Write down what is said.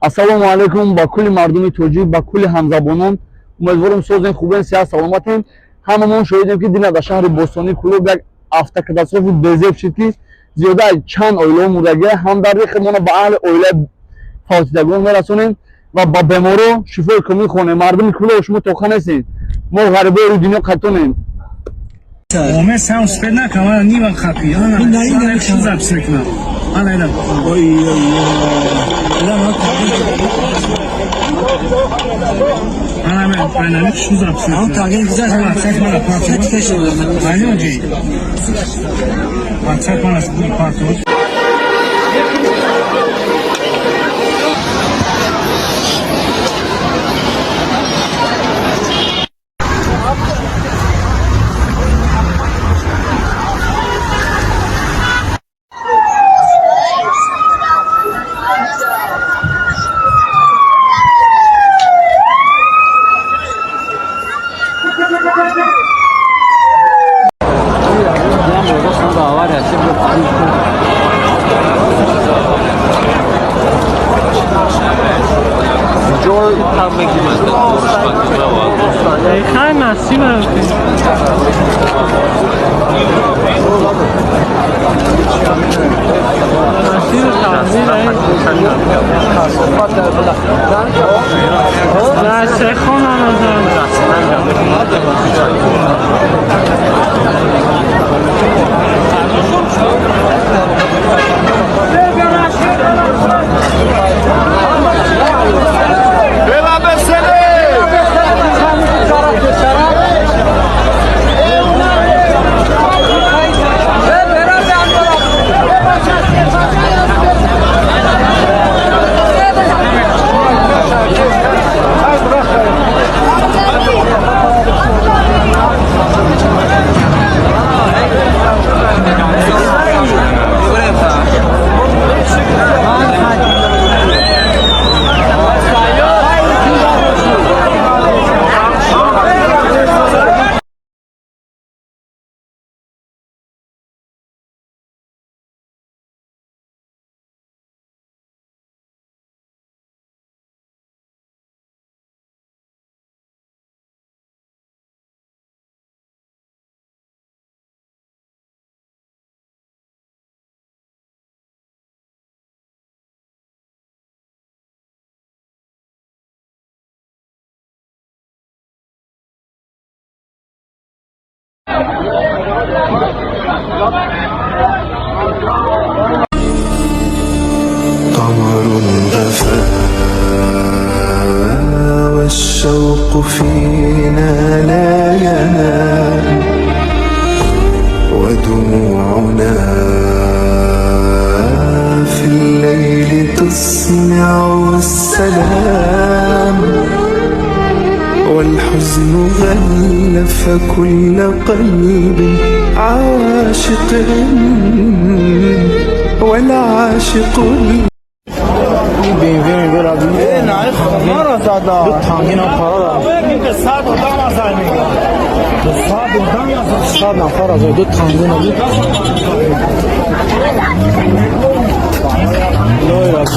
Assalomu alaykum ba kulli mardumi toji ba kulli hamzabonон. Умедворам созен хубен сиҳат саломатем. Ҳамамон шоҳидем ки дина дар шаҳри Бостонӣ клуб як автокатастрофи безеб шуд ки зиёда чанд оилаҳо мурдагия. Ҳамдарди мона ба аҳли оилаи фавтидагон мерасонем ва ба беморо шифои комил хонем. Мардуми клуб шумо тоқа нестед. Мо ғарибои рӯи дунё қатонем. Ome sam spet na kamera niva kapi. Ana şu zapsekna. Ana ila. Oy oy. Ila ma. Ana men aynen şu zapsekna. Ama tagen güzel sana çek bana parça keş olur. Aynen öyle. Parça bana bu parça. خیلی مسی برای لحظه خونم قمر غفا والشوق فينا لا ينام ودموعنا في الليل تسمع السلام والحزن غلف كل قلب عاشق والعاشق Benzin ver abi. Naik kamera sada. Tangina para. Çünkü saat oradan masaydı. Saat oradan yazıyor. Saat na para verdi tangina bir. Loy abi.